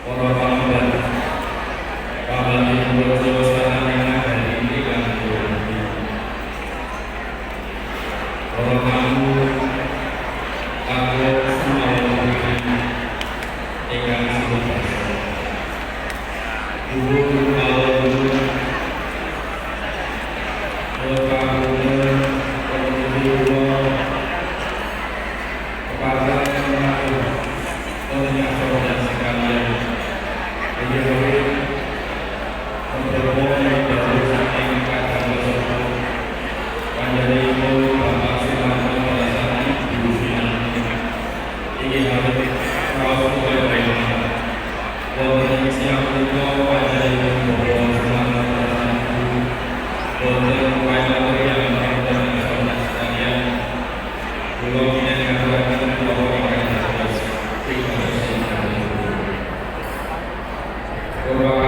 para pahlawan, pahlawan Bojo Saranena hari ini kan para tamu, tamu semua ingkang sampun guru alumni kepada teman-teman saudara sekalian, Terima